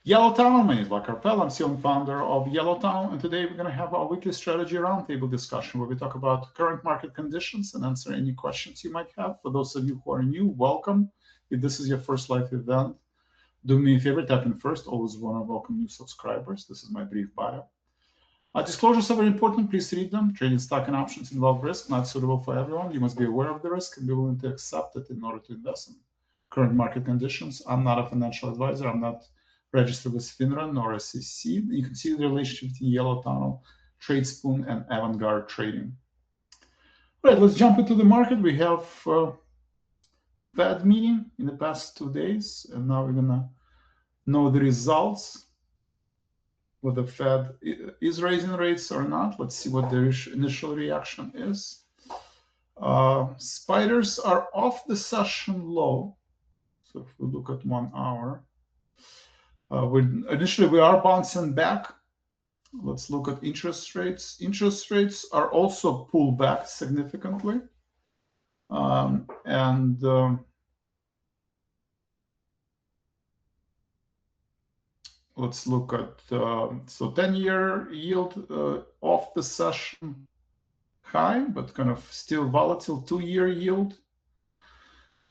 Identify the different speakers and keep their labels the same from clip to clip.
Speaker 1: Yellow Tunnel, my name is Vlad Karpel. I'm CEO and founder of Yellow Tunnel, and today we're going to have our weekly strategy roundtable discussion where we talk about current market conditions and answer any questions you might have. For those of you who are new, welcome. If this is your first live event, do me a favor, tap in first. Always want to welcome new subscribers. This is my brief bio. Disclosures are very important. Please read them. Trading stock and options involve risk, not suitable for everyone. You must be aware of the risk and be willing to accept it in order to invest in current market conditions. I'm not a financial advisor. I'm not registered with FINRA nor SEC. You can see the relationship between Yellow Tunnel, TradeSpoon, and Avant-Garde Trading. All right, let's jump into the market. We have Fed meeting in the past 2 days, and now we're gonna know the results. Whether the Fed is raising rates or not. Let's see what their initial reaction is. Spiders are off the session low. So if we look at 1 hour, initially we are bouncing back. Let's look at interest rates. Interest rates are also pulled back significantly. Let's look at, so 10-year yield off the session high, but kind of still volatile. 2-year yield.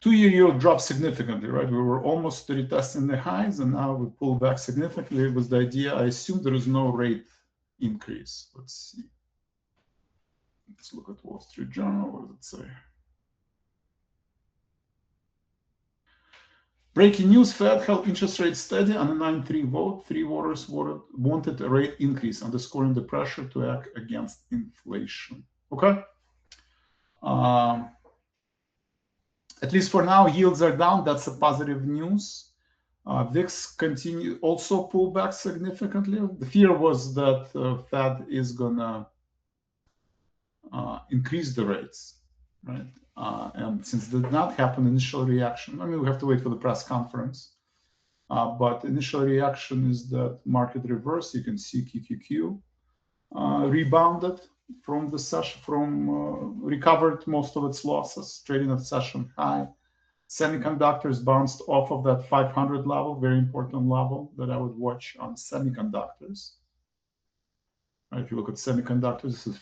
Speaker 1: 2-year yield dropped significantly, right? We were almost retesting the highs, and now we pull back significantly. It was the idea. I assume there is no rate increase. Let's see. Let's look at Wall Street Journal. What does it say? Breaking news, Fed held interest rates steady on a 9-3 vote. 3 voters wanted a rate increase, underscoring the pressure to act against inflation. Okay. At least for now, yields are down. That's a positive news. VIX continue also pull back significantly. The fear was that Fed is gonna increase the rates, right? And since it did not happen, initial reaction, I mean, we have to wait for the press conference. But initial reaction is that market reverse. You can see QQQ rebounded from the session, recovered most of its losses, trading at session high. Semiconductors bounced off of that 500 level, very important level that I would watch on semiconductors. Right, if you look at semiconductors, this is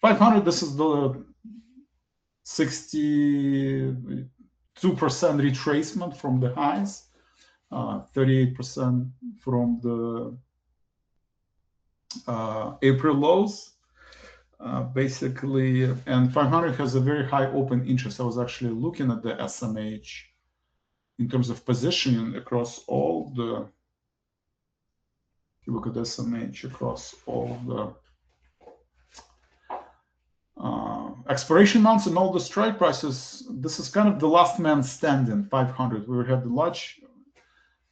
Speaker 1: 500. This is the 62% retracement from the highs, 38% from the April lows, basically, and 500 has a very high open interest. I was actually looking at the SMH in terms of positioning across all the, if you look at SMH across all the expiration months and all the strike prices, this is kind of the last man standing, 500. We had the large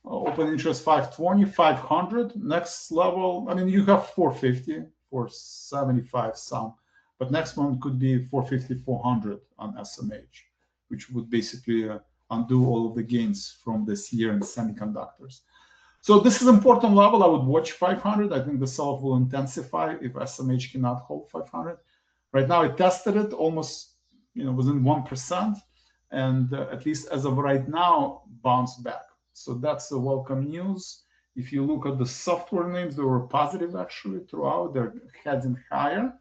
Speaker 1: open interest 520, 500. Next level, I mean, you have 450, 475 some, but next one could be 450, 400 on SMH, which would basically undo all of the gains from this year in semiconductors. So this is an important level. I would watch 500. I think the sell-off will intensify if SMH cannot hold 500. Right now, it tested it almost, within 1%, and at least as of right now, bounced back. So that's the welcome news. If you look at the software names, they were positive actually throughout. They're heading higher.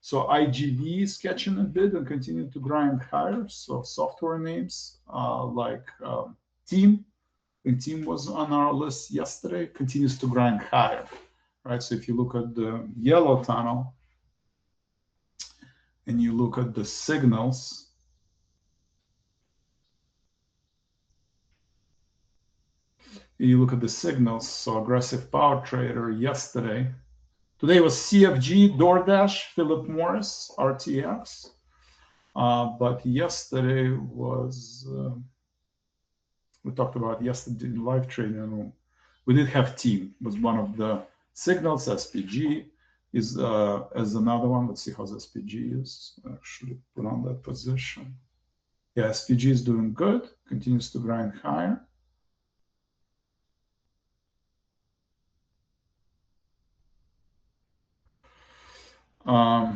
Speaker 1: So IGV is catching a bit and continue to grind higher. So software names like Team, and Team was on our list yesterday, continues to grind higher, right? So if you look at the Yellow Tunnel and you look at the signals, so aggressive power trader yesterday. Today was CFG, DoorDash, Philip Morris, RTX. But yesterday was, we talked about yesterday in live trading. We did have Team, was one of the signals. SPG is as another one. Let's see how SPG is. Actually put on that position. Yeah, SPG is doing good, continues to grind higher. All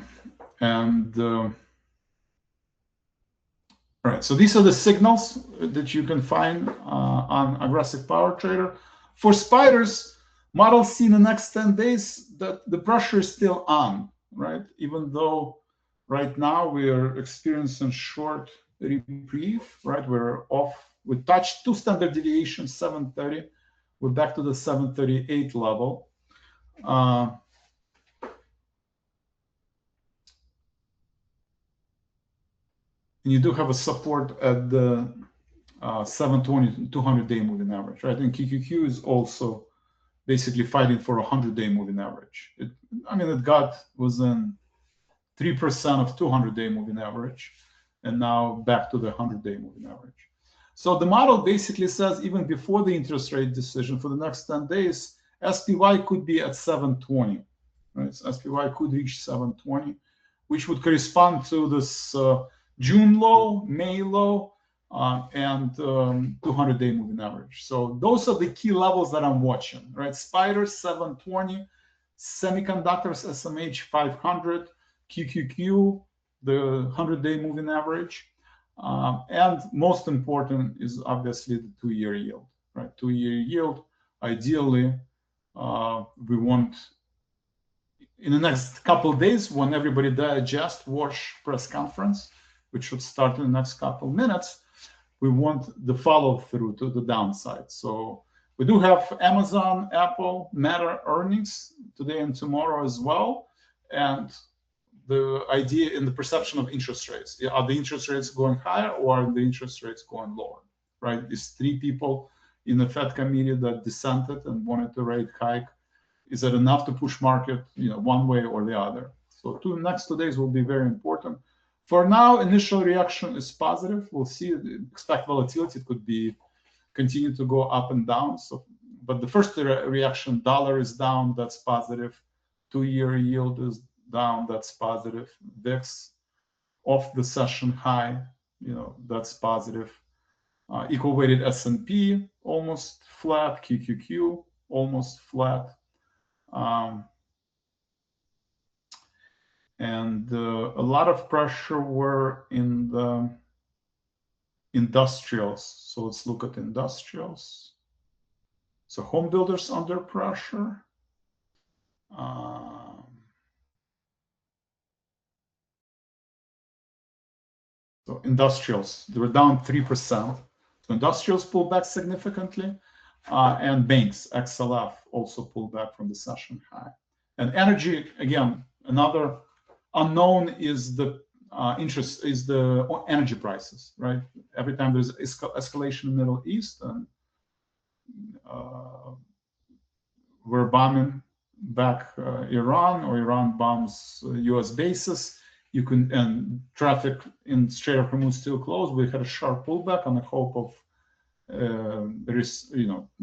Speaker 1: right, so these are the signals that you can find on aggressive power trader. For spiders, models see in the next 10 days that the pressure is still on, right? Even though right now we are experiencing short reprieve, right? We're off. We touched 2 standard deviations, 730. We're back to the 738 level. And you do have a support at the 720 200-day moving average, right? And QQQ is also basically fighting for a 100-day moving average. It got within 3% of 200-day moving average, and now back to the 100-day moving average. So the model basically says even before the interest rate decision for the next 10 days, SPY could be at 720, right? So SPY could reach 720, which would correspond to this June low, May low, and 200-day moving average. So those are the key levels that I'm watching, right? Spiders 720, semiconductors SMH 500, QQQ, the 100-day moving average, and most important is obviously the 2-year yield, right? 2-year yield. Ideally, we want in the next couple of days when everybody digests, watch press conference, which should start in the next couple of minutes. We want the follow through to the downside. So we do have Amazon, Apple, Meta earnings today and tomorrow as well, and the idea in the perception of interest rates. Are the interest rates going higher or are the interest rates going lower, right? These 3 people in the Fed committee that dissented and wanted to rate hike, is that enough to push market, one way or the other? So next 2 days will be very important. For now, initial reaction is positive. We'll see. Expect volatility. It could be continue to go up and down. So, but the first reaction, dollar is down. That's positive. 2-year yield is down. That's positive. VIX off the session high. That's positive. Equal weighted S&P almost flat. QQQ almost flat. And a lot of pressure were in the industrials. So let's look at industrials. So home builders under pressure. So industrials, they were down 3%. So industrials pulled back significantly. And banks, XLF, also pulled back from the session high. And energy, again, another unknown is the energy prices, right? Every time there's escalation in the Middle East, and we're bombing back Iran, or Iran bombs U.S. bases, and traffic in Strait of Hormuz still closed. We had a sharp pullback on the hope of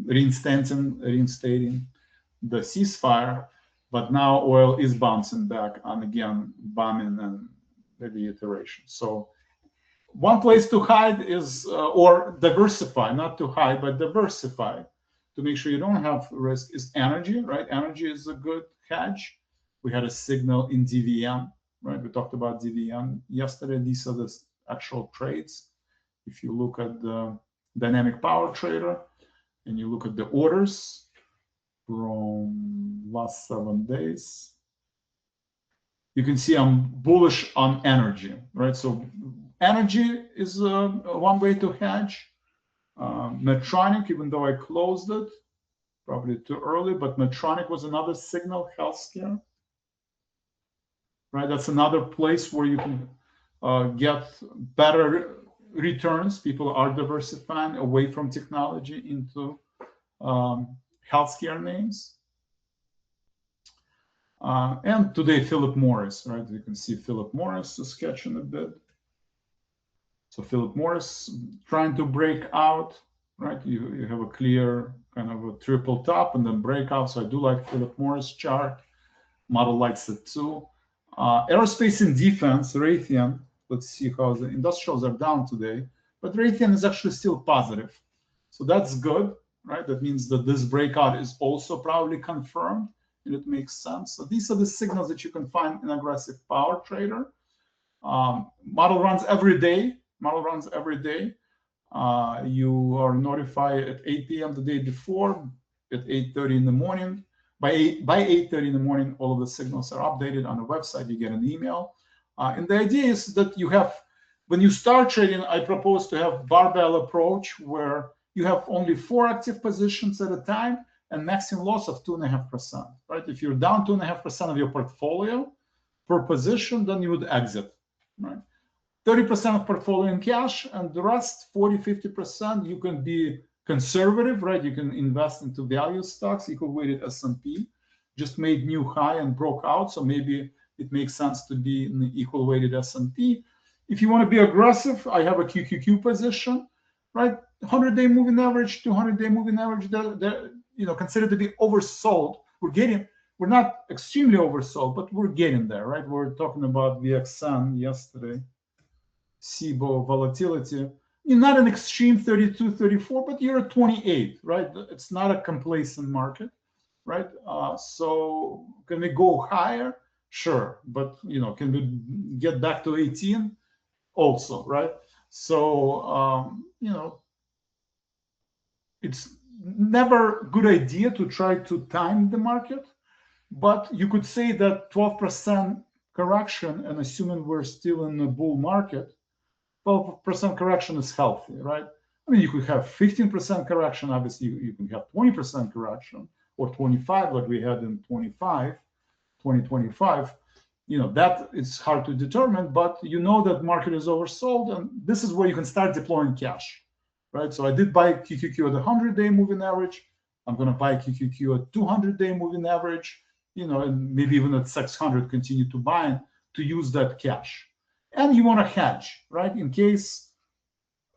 Speaker 1: reinstating the ceasefire. But now oil is bouncing back on, again, bombing and reiteration. So one place to hide is, or diversify, not to hide, but diversify to make sure you don't have risk, is energy, right? Energy is a good hedge. We had a signal in DVN, right? We talked about DVN yesterday. These are the actual trades. If you look at the dynamic power trader and you look at the orders from last 7 days, you can see I'm bullish on energy, right? So energy is one way to hedge. Medtronic, even though I closed it, probably too early, but Medtronic was another signal, healthcare, right? That's another place where you can get better returns. People are diversifying away from technology into healthcare names. And today, Philip Morris, right? You can see Philip Morris is catching a bit. So Philip Morris trying to break out, right? You have a clear kind of a triple top and then breakout. So I do like Philip Morris chart. Model likes it too. Aerospace and defense, Raytheon. Let's see how the industrials are down today. But Raytheon is actually still positive. So that's good, right? That means that this breakout is also probably confirmed, and it makes sense. So these are the signals that you can find in aggressive power trader. Model runs every day. You are notified at 8 p.m. the day before. at 8:30 in the morning. By 8:30 in the morning, all of the signals are updated on the website. You get an email. And the idea is that you have, when you start trading, I propose to have barbell approach where you have only 4 active positions at a time and maximum loss of 2.5%, right? If you're down 2.5% of your portfolio per position, then you would exit, right? 30% of portfolio in cash, and the rest, 40-50%, you can be conservative, right? You can invest into value stocks, equal weighted S&P, just made new high and broke out, so maybe it makes sense to be in the equal weighted S&P. If you want to be aggressive, I have a QQQ position, right? 100-day moving average, 200-day moving average, they're considered to be oversold. We're not extremely oversold, but we're getting there, right? We're talking about VXN yesterday. SIBO volatility, you're not an extreme 32, 34, but you're at 28, right? It's not a complacent market, right? So can we go higher? Sure, but can we get back to 18? Also, right? So it's never a good idea to try to time the market, but you could say that 12% correction, and assuming we're still in a bull market, 12% correction is healthy, right? I mean, you could have 15% correction. Obviously, you can have 20% correction or 25 like we had in 2025. That is hard to determine, but that market is oversold, and this is where you can start deploying cash, right? So I did buy QQQ at 100-day moving average. I'm going to buy QQQ at 200-day moving average, and maybe even at 600, continue to buy to use that cash. And you want to hedge, right? In case,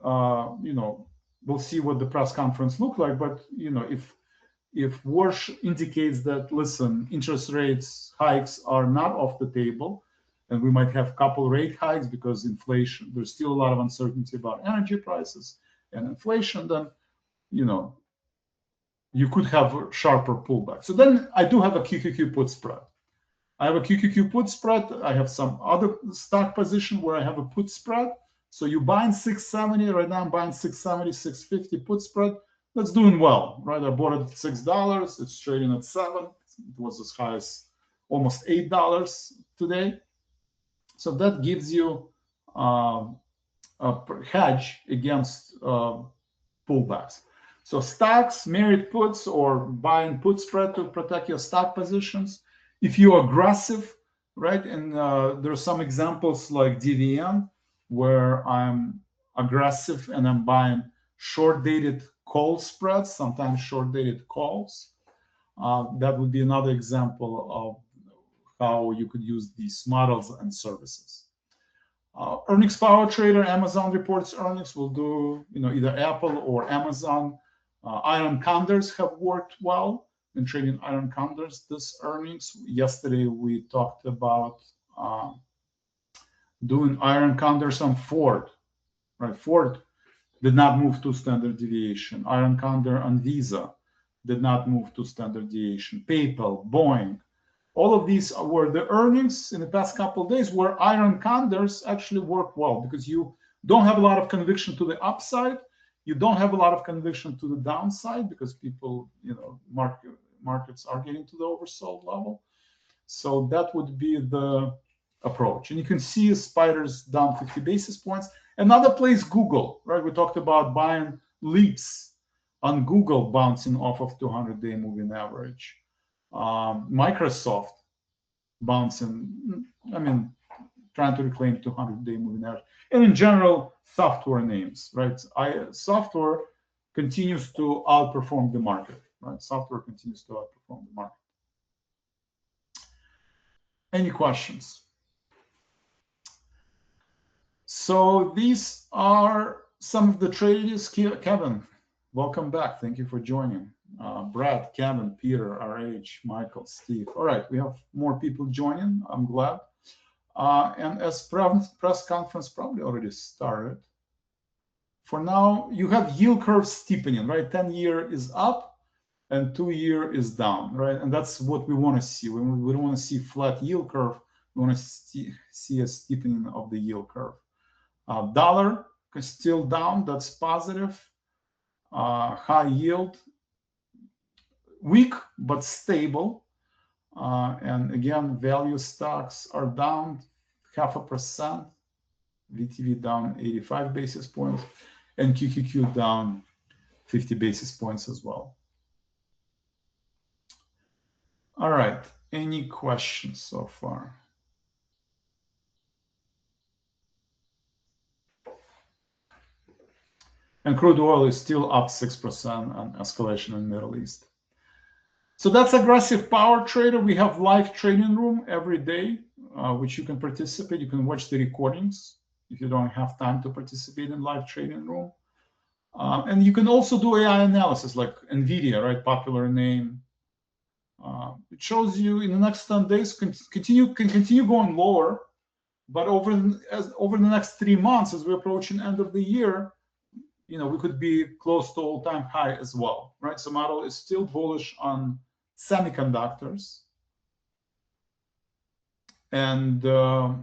Speaker 1: we'll see what the press conference look like. But if Warsh indicates that, listen, interest rates hikes are not off the table, and we might have a couple rate hikes because inflation, there's still a lot of uncertainty about energy prices and inflation, then you could have a sharper pullback. So then I do have a QQQ put spread. I have a QQQ put spread. I have some other stock position where I have a put spread. So you buying 670 right now. I'm buying 670, 650 put spread. That's doing well, right? I bought it at $6. It's trading at $7. It was as high as almost $8 today. So that gives you a hedge against pullbacks. So stocks, merit puts, or buying put spread to protect your stock positions. If you're aggressive, right, and there are some examples like DVN where I'm aggressive and I'm buying short-dated call spreads, sometimes short-dated calls. That would be another example of how you could use these models and services. Earnings power trader, Amazon reports earnings. We'll do either Apple or Amazon. Iron condors have worked well in trading iron condors this earnings. Yesterday we talked about doing iron condors on Ford, right? Ford did not move to standard deviation. Iron condor on Visa did not move to standard deviation. PayPal, Boeing, all of these were the earnings in the past couple of days where iron condors actually work well because you don't have a lot of conviction to the upside. You don't have a lot of conviction to the downside because people, markets are getting to the oversold level. So that would be the approach. And you can see spiders down 50 basis points. Another place, Google, right? We talked about buying leaps on Google bouncing off of 200-day moving average. Microsoft bouncing, trying to reclaim 200-day moving average. And in general, software names, right? Software continues to outperform the market, right? Software continues to outperform the market. Any questions? So these are some of the trades. Kevin, welcome back. Thank you for joining. Brad, Kevin, Peter, RH, Michael, Steve. All right, we have more people joining. I'm glad. And as press conference probably already started. For now, you have yield curve steepening, right? 10-year is up and 2-year is down, right? And that's what we want to see. We don't want to see flat yield curve. We want to see a steepening of the yield curve. Dollar is still down. That's positive. High yield weak but stable. And again, value stocks are down 0.5%, VTV down 85 basis points, and QQQ down 50 basis points as well. All right, any questions so far? And crude oil is still up 6% on escalation in the Middle East. So that's aggressive power trader. We have live trading room every day, which you can participate. You can watch the recordings if you don't have time to participate in live trading room. And you can also do AI analysis like NVIDIA, right? Popular name. It shows you in the next 10 days can continue going lower, but over the next 3 months, as we're approaching end of the year, we could be close to all-time high as well, right? So model is still bullish on semiconductors. And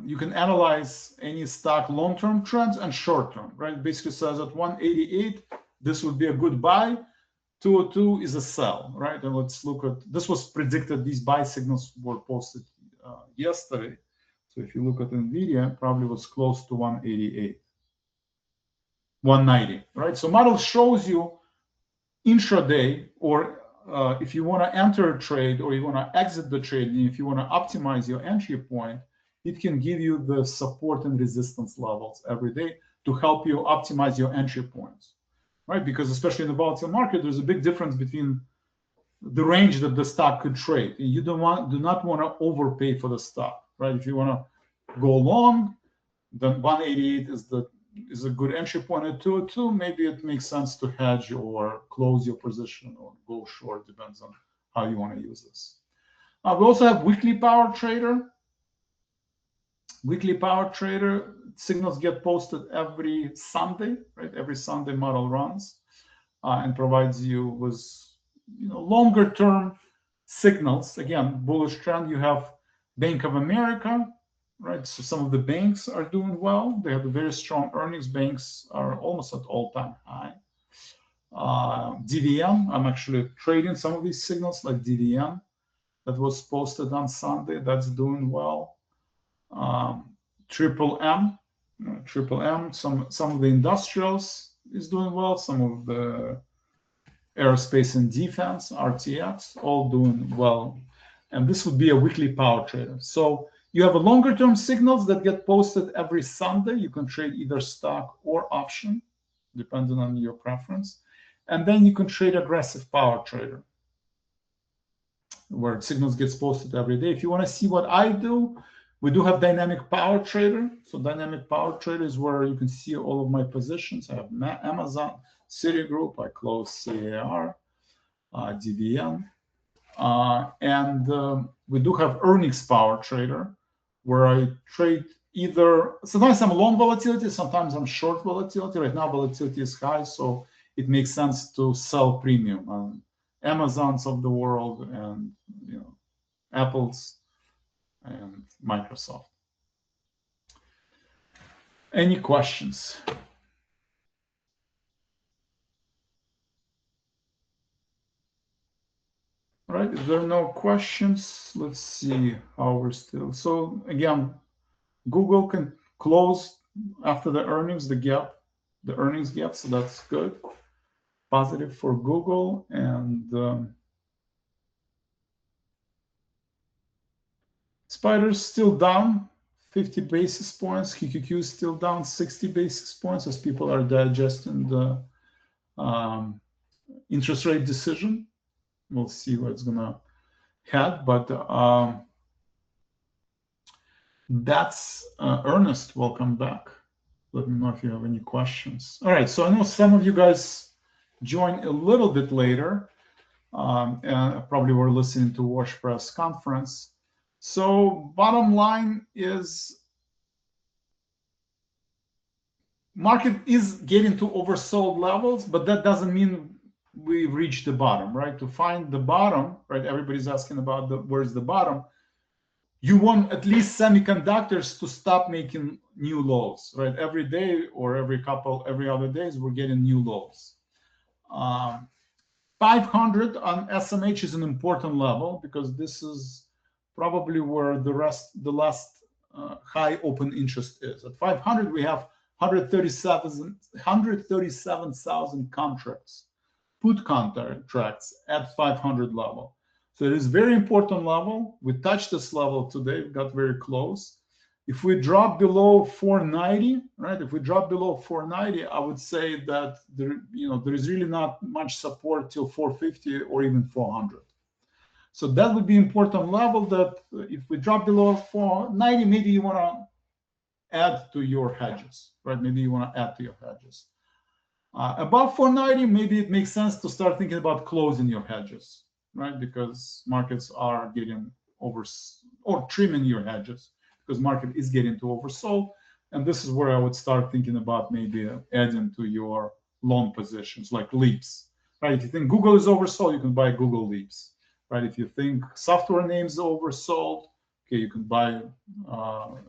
Speaker 1: you can analyze any stock long-term trends and short-term, right? It basically says at 188, this would be a good buy. 202 is a sell, right? And let's look at, this was predicted, these buy signals were posted yesterday. So if you look at NVIDIA, it probably was close to 188. 190, right? So model shows you intraday, or if you want to enter a trade or you want to exit the trade, and if you want to optimize your entry point, it can give you the support and resistance levels every day to help you optimize your entry points, right? Because especially in the volatile market, there's a big difference between the range that the stock could trade. You do not want to overpay for the stock, right? If you want to go long, then 188 is a good entry point. At 202, maybe it makes sense to hedge or close your position or go short, depends on how you want to use this. We also have weekly power trader. Weekly power trader signals get posted every Sunday, right? Every Sunday model runs and provides you with longer term signals. Again, bullish trend. You have Bank of America, right? So some of the banks are doing well. They have a very strong earnings. Banks are almost at all-time high. DVN, I'm actually trading some of these signals like DVN that was posted on Sunday. That's doing well. Triple M, some of the industrials is doing well. Some of the aerospace and defense, RTX, all doing well. And this would be a weekly power trader. So you have a longer term signals that get posted every Sunday. You can trade either stock or option, depending on your preference. And then you can trade aggressive power trader, where signals gets posted every day. If you want to see what I do, we do have dynamic power trader. So dynamic power trader is where you can see all of my positions. I have Amazon, Citigroup, I close CAR, DVN. And we do have earnings power trader, where I trade either, sometimes I'm long volatility, sometimes I'm short volatility. Right now, volatility is high, so it makes sense to sell premium on Amazons of the world and Apple's and Microsoft. Any questions? All right, if there are no questions, let's see how we're still. So again, Google can close after the earnings, the earnings gap, so that's good. Positive for Google. And Spider's still down 50 basis points. QQQ is still down 60 basis points as people are digesting the interest rate decision. We'll see where it's gonna head, but that's Ernest. Welcome back. Let me know if you have any questions. All right, so I know some of you guys joined a little bit later, and probably were listening to Wash Press conference. So bottom line is, market is getting to oversold levels, but that doesn't mean we've reached the bottom, right? To find the bottom, right? Everybody's asking about where's the bottom. You want at least semiconductors to stop making new lows, right? Every day or every other days, we're getting new lows. 500 on SMH is an important level because this is probably where the last high open interest is. At 500, we have 137,000 contracts, put contracts at 500 level. So it is very important level. We touched this level today, we got very close. If we drop below 490, right? If we drop below 490, I would say that there is really not much support till 450 or even 400. So that would be important level that if we drop below 490, maybe you want to add to your hedges, right? Maybe you want to add to your hedges. Above 490, maybe it makes sense to start thinking about closing your hedges, right? Because markets are getting over, or trimming your hedges because market is getting too oversold. And this is where I would start thinking about maybe adding to your long positions like leaps, right? If you think Google is oversold, you can buy Google leaps, right? If you think software names oversold, okay, you can buy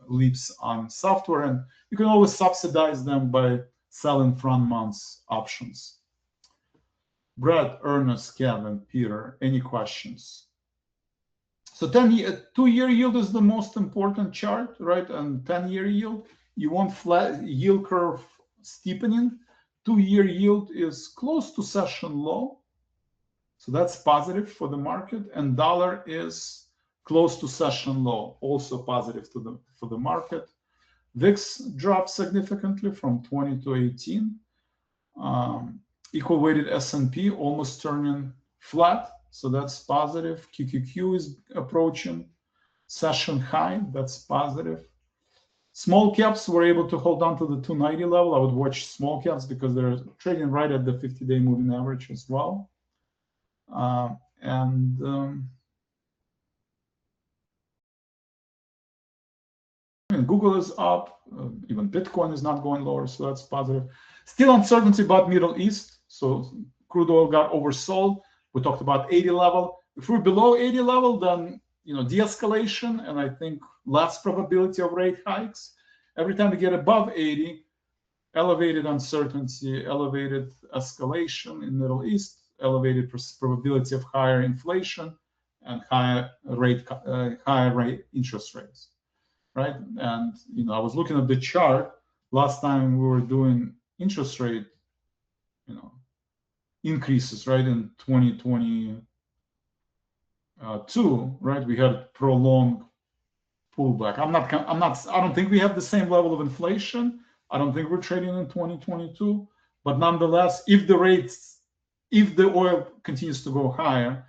Speaker 1: leaps on software, and you can always subsidize them by selling front months options. Brad, Ernest, Kevin, Peter, any questions? So 2-year yield is the most important chart, right? And 10-year yield, you want flat yield curve steepening. 2-year yield is close to session low. So that's positive for the market. And dollar is close to session low, also positive for the market. VIX dropped significantly from 20 to 18. Equal weighted S&P almost turning flat, so that's positive. QQQ is approaching session high, that's positive. Small caps were able to hold on to the 290 level. I would watch small caps because they're trading right at the 50-day moving average as well. Google is up, even Bitcoin is not going lower, so that's positive. Still uncertainty about Middle East, so crude oil got oversold. We talked about 80 level. If we're below 80 level, then de-escalation, and I think less probability of rate hikes. Every time we get above 80, elevated uncertainty, elevated escalation in Middle East, elevated probability of higher inflation, and higher interest rates. Right, and I was looking at the chart last time we were doing interest rate, increases, right, in 2022, right? We had prolonged pullback. I don't think we have the same level of inflation. I don't think we're trading in 2022, but nonetheless, if the oil continues to go higher,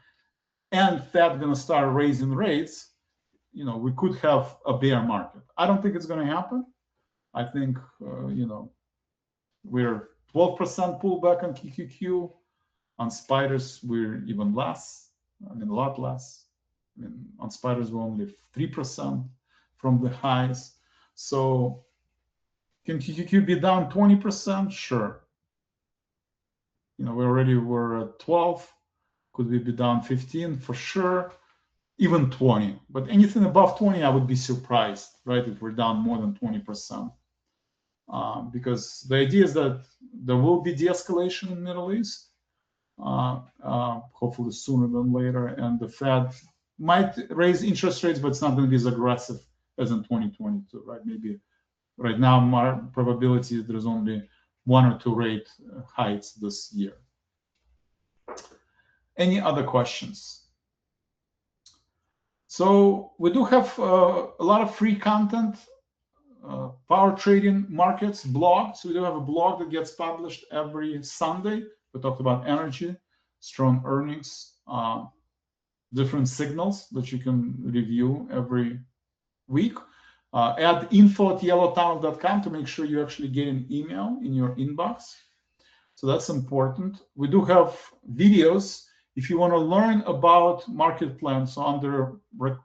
Speaker 1: and Fed gonna start raising rates, we could have a bear market. I don't think it's going to happen. I think, we're 12% pullback on QQQ. On spiders, we're even less. I mean, a lot less. I mean, on spiders, we're only 3% from the highs. So can QQQ be down 20%? Sure. We already were at 12. Could we be down 15? For sure. Even 20, but anything above 20, I would be surprised, right, if we're down more than 20%. Because the idea is that there will be de-escalation in the Middle East, hopefully sooner than later, and the Fed might raise interest rates, but it's not going to be as aggressive as in 2022, right? Maybe right now, more probability there's only 1 or 2 rate hikes this year. Any other questions? So we do have a lot of free content, power trading markets blog. So we do have a blog that gets published every Sunday. We talked about energy, strong earnings, different signals that you can review every week. Add info@yellowtunnel.com to make sure you actually get an email in your inbox. So that's important. We do have videos. If you want to learn about market plans on the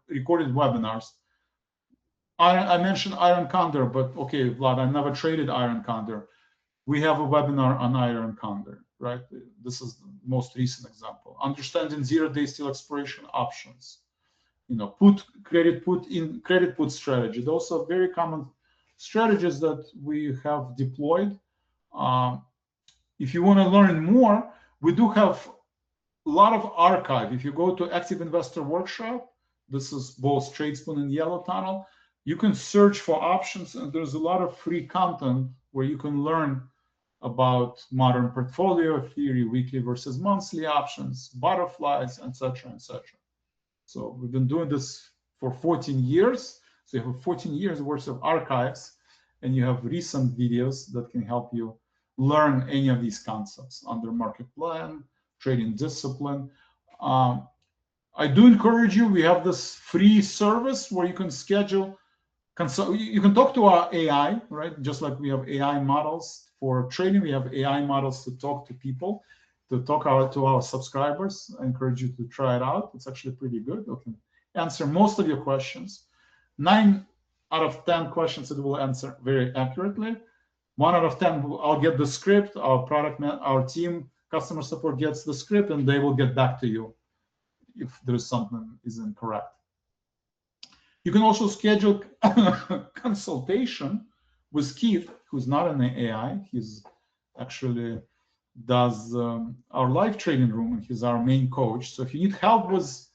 Speaker 1: recorded webinars, I mentioned Iron Condor, but okay, Vlad, I never traded Iron Condor. We have a webinar on Iron Condor, right? This is the most recent example. Understanding zero-day steel expiration options. Credit put strategy. Those are very common strategies that we have deployed. If you want to learn more, we do have lot of archive. If you go to Active Investor Workshop, this is both Tradespoon and Yellow Tunnel, you can search for options, and there's a lot of free content where you can learn about modern portfolio theory, weekly versus monthly options, butterflies, etc., etc. So we've been doing this for 14 years. So you have 14 years worth of archives, and you have recent videos that can help you learn any of these concepts under market plan, trading discipline. I do encourage you, we have this free service where you can schedule, you can talk to our AI, right? Just like we have AI models for trading, we have AI models to talk to people, to talk to our subscribers. I encourage you to try it out. It's actually pretty good. It can answer most of your questions. 9 out of 10 questions it will answer very accurately. 1 out of 10, I'll get the script. Our team, customer support gets the script, and they will get back to you if there's something is incorrect. You can also schedule consultation with Keith, who's not in the AI. He's actually does our live trading room, and he's our main coach. So if you need help with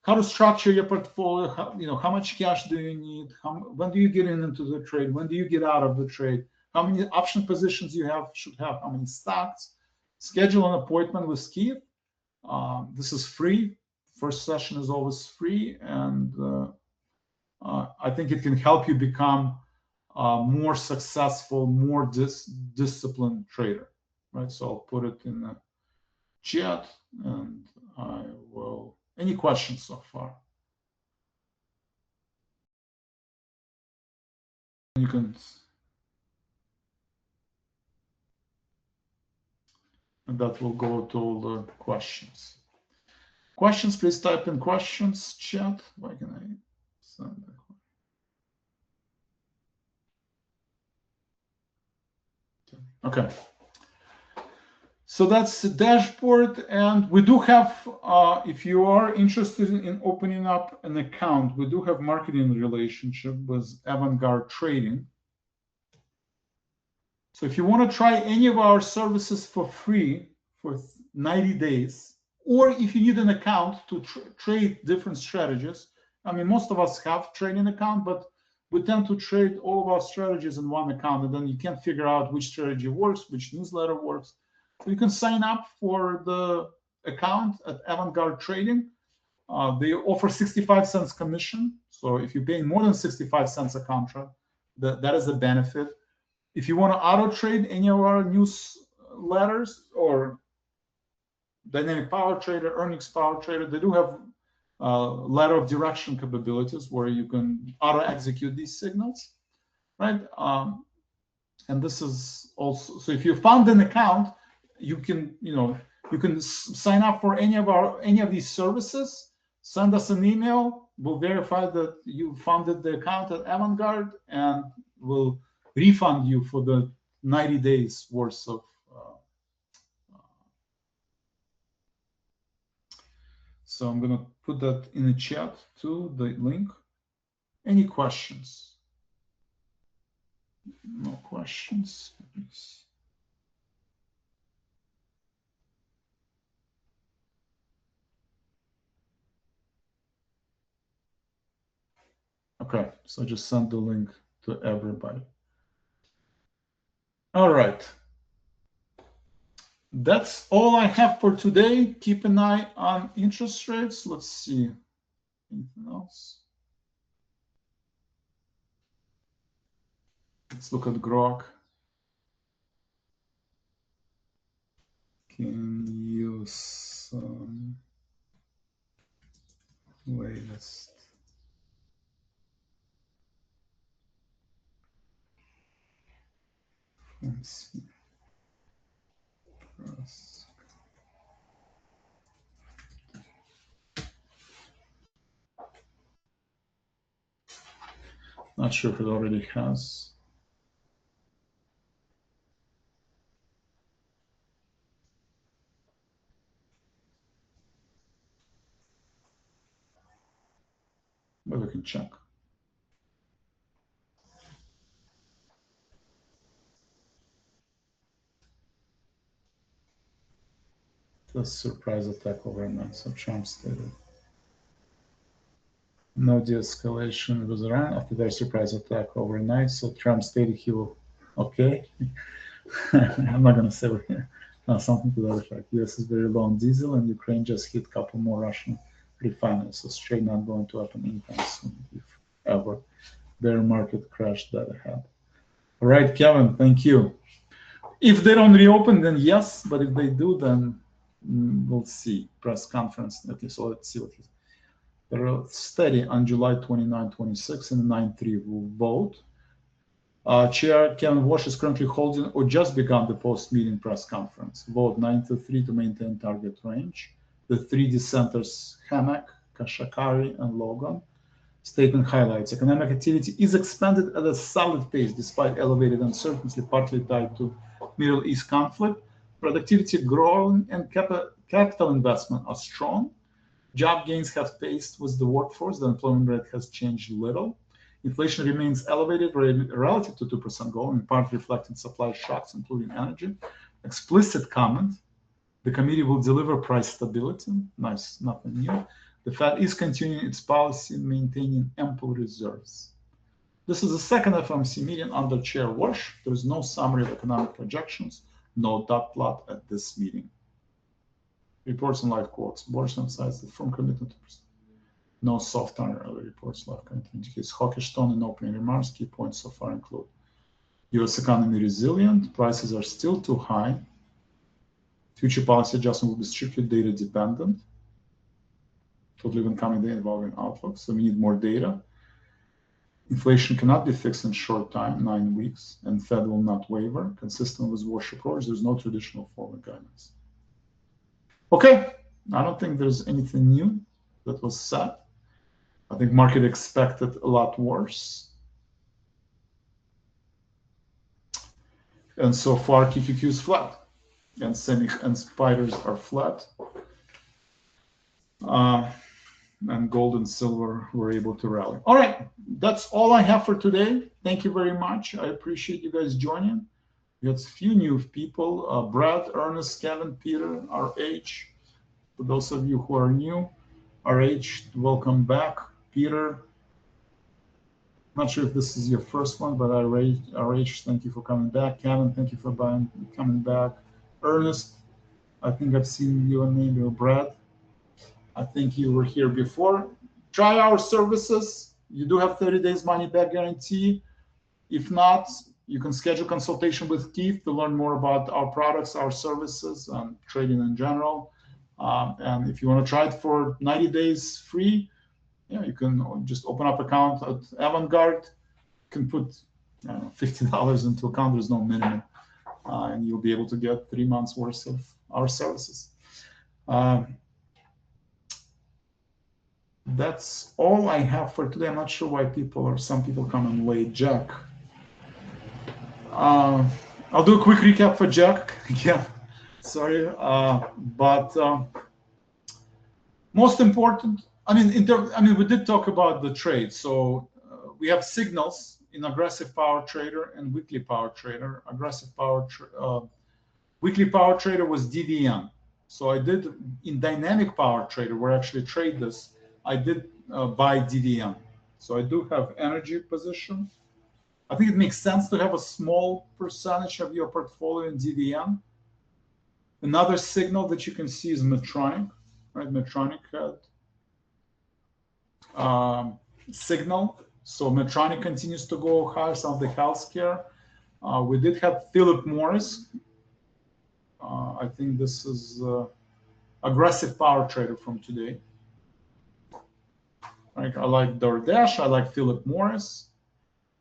Speaker 1: how to structure your portfolio, how much cash do you need, when do you get into the trade, when do you get out of the trade, how many option positions you should have, how many stocks, schedule an appointment with Keith. This is free. First session is always free, and I think it can help you become a more successful, more disciplined trader, right? So I'll put it in the chat, and I will. Any questions so far? You can, and that will go to all the questions. Questions, please type in questions, chat. Why can I send that? Okay. So that's the dashboard, and we do have, if you are interested in opening up an account, we do have marketing relationship with Avant-Garde Trading. So if you want to try any of our services for free for 90 days, or if you need an account to trade different strategies, I mean, most of us have trading account, but we tend to trade all of our strategies in one account, and then you can't figure out which strategy works, which newsletter works. So you can sign up for the account at Avant-Garde Trading. They offer 65 cents commission. So if you're paying more than 65 cents a contract, that is a benefit. If you want to auto trade any of our newsletters or Dynamic Power Trader, Earnings Power Trader, they do have letter of direction capabilities where you can auto execute these signals, right? And this is also, so if you found an account, you can sign up for any of these services, send us an email, we'll verify that you funded the account at Avant-Garde, and we'll refund you for the 90 days worth of so I'm going to put that in the chat too, the link. Any questions? No questions. Okay, so I just sent the link to everybody. All right. That's all I have for today. Keep an eye on interest rates. Let's see. Anything else? Let's look at grok. Can use some latest. Let's see. Not sure if it already has. But we can check. The surprise attack overnight. So Trump stated no de-escalation was around after their surprise attack overnight. So Trump stated he will. Okay. I'm not going to say we're here. Something to that effect. US is very low on diesel, and Ukraine just hit a couple more Russian refineries. So straight not going to happen anytime soon, if ever. Bear market crash that ahead. All right, Kevin, thank you. If they don't reopen, then yes. But if they do, then we'll see. Press conference. Okay, so let's see what he's. They're steady on July 29, 26, and 9-3 will vote. Chair Kevin Walsh is currently holding or just begun the post-meeting press conference. Vote 9-3 to maintain target range. The three dissenters, Hamak, Kashakari, and Logan. Statement highlights economic activity is expanded at a solid pace despite elevated uncertainty, partly tied to Middle East conflict. Productivity growing and capital investment are strong. Job gains have paced with the workforce. The employment rate has changed little. Inflation remains elevated relative to 2% goal, in part reflecting supply shocks, including energy. Explicit comment, the committee will deliver price stability. Nice, nothing new. The Fed is continuing its policy, maintaining ample reserves. This is the second FOMC meeting under Chair Walsh. There is no summary of economic projections, no dot plot at this meeting. Reports and live quotes. Walsh emphasized the firm commitment to no soft on early reports. Live content indicates hawkish tone in opening remarks. Key points so far include U.S. economy resilient. Prices are still too high. Future policy adjustment will be strictly data dependent. Total income data involving outlook. So we need more data. Inflation cannot be fixed in short time, 9 weeks, and Fed will not waver. Consistent with Walsh approach, there's no traditional forward guidance. Okay, I don't think there's anything new that was said. I think market expected a lot worse. And so far, QQQ is flat, and spiders are flat. And gold and silver were able to rally. All right, that's all I have for today. Thank you very much. I appreciate you guys joining. We had a few new people, Brad, Ernest, Kevin, Peter, RH. For those of you who are new, RH, welcome back. Peter, not sure if this is your first one, but RH, thank you for coming back. Kevin, thank you for coming back. Ernest, I think I've seen your name, or Brad. I think you were here before. Try our services. You do have 30 days money back guarantee. If not, you can schedule consultation with Keith to learn more about our products, our services, and trading in general. And if you want to try it for 90 days free, you can just open up account at Avantgarde. You can put $50 into account. There's no minimum. And you'll be able to get 3 months worth of our services. That's all I have for today. I'm not sure why some people come in late. Jack. I'll do a quick recap for Jack. Yeah, sorry. But most important, we did talk about the trade. So we have signals in aggressive power trader and weekly power trader. Weekly power trader was DVN. So I did in dynamic power trader, where I actually trade this, I did buy DVN. So I do have energy position. I think it makes sense to have a small percentage of your portfolio in DVN. Another signal that you can see is Medtronic, right? Medtronic had signal. So Medtronic continues to go higher, some of the healthcare. We did have Philip Morris. I think this is aggressive power trader from today. Right? I like DoorDash. I like Philip Morris.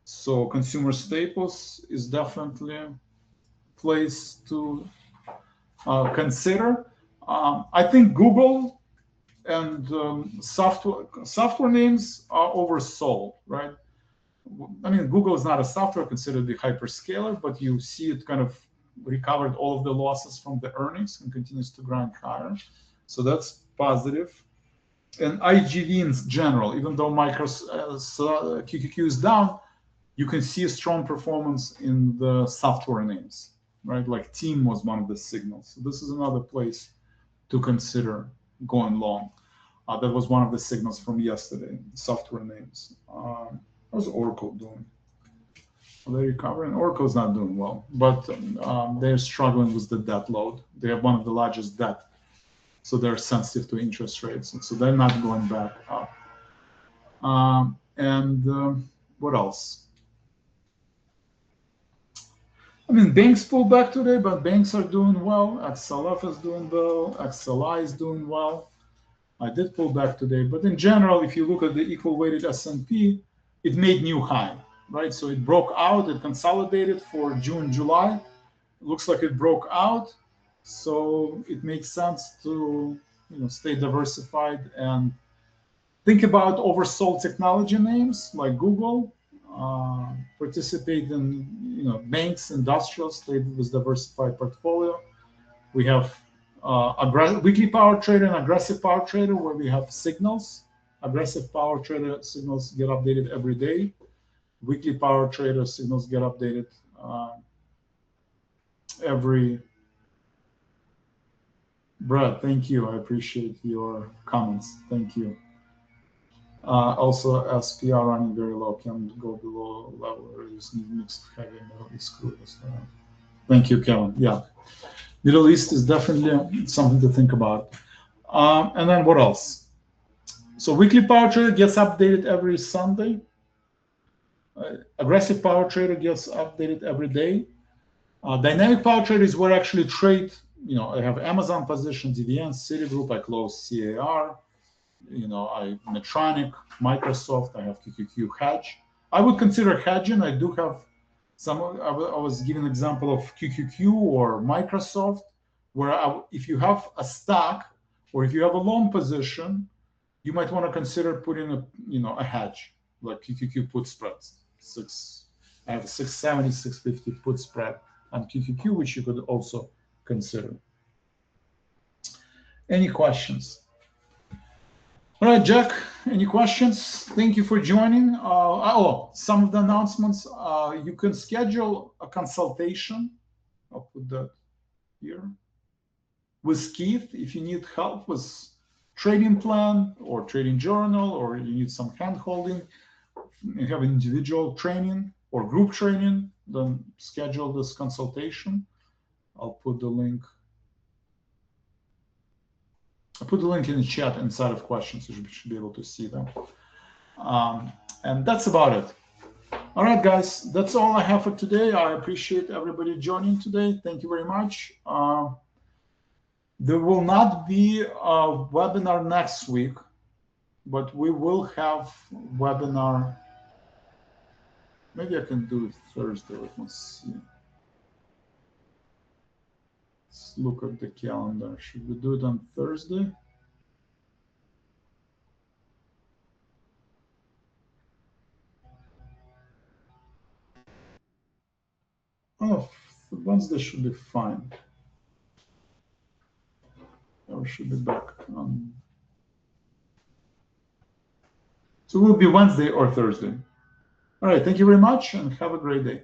Speaker 1: So consumer staples is definitely a place to consider. I think Google and software names are oversold, right? I mean, Google is not a software, considered the hyperscaler, but you see it kind of recovered all of the losses from the earnings and continues to grind higher. So that's positive. And IGV in general, even though QQQ is down, you can see a strong performance in the software names, right? Like Team was one of the signals. So this is another place to consider going long. That was one of the signals from yesterday. Software names. How's Oracle doing? Are they recovering? Oracle's not doing well, but they're struggling with the debt load. They have one of the largest debt, so they're sensitive to interest rates, and so they're not going back up. What else? I mean, banks pulled back today, but banks are doing well. XLF is doing well. XLI is doing well. I did pull back today, but in general, if you look at the equal weighted S&P, it made new high, right? So it broke out, it consolidated for June, July. It looks like it broke out, so it makes sense to stay diversified and think about oversold technology names like Google. Participate in banks, industrials, stay with diversified portfolio. We have weekly power trader and aggressive power trader where we have signals. Aggressive power trader signals get updated every day. Weekly power trader signals get updated every. Brad, thank you. I appreciate your comments. Thank you. Also, SPR running very low, can go below level or use mixed heavy Middle East crude. Thank you, Kevin. Yeah, Middle East is definitely something to think about. And then what else? So weekly power trader gets updated every Sunday. Aggressive power trader gets updated every day. Dynamic power trader is where I actually trade. I have Amazon position, DVN, Citigroup. I close CAR. I Medtronic, Microsoft. I have QQQ Hedge. I would consider hedging. I do have some. I was giving an example of QQQ or Microsoft, where if you have a stock or if you have a long position, you might want to consider putting a hedge like QQQ put spreads. I have a 670, 650 put spread on QQQ, which you could also consider. Any questions? All right, Jack, any questions? Thank you for joining. Some of the announcements. You can schedule a consultation. I'll put that here. With Keith, if you need help with trading plan or trading journal, or you need some hand holding, you have individual training or group training, then schedule this consultation. I'll put the link. I put the link in the chat inside of questions, so you should be able to see them. And that's about it. All right, guys, that's all I have for today. I appreciate everybody joining today. Thank you very much. There will not be a webinar next week, but we will have webinar. Maybe I can do it Thursday. Let's see. Let's look at the calendar. Should we do it on Thursday? Oh, Wednesday should be fine. Or should be back. So it will be Wednesday or Thursday. All right. Thank you very much and have a great day.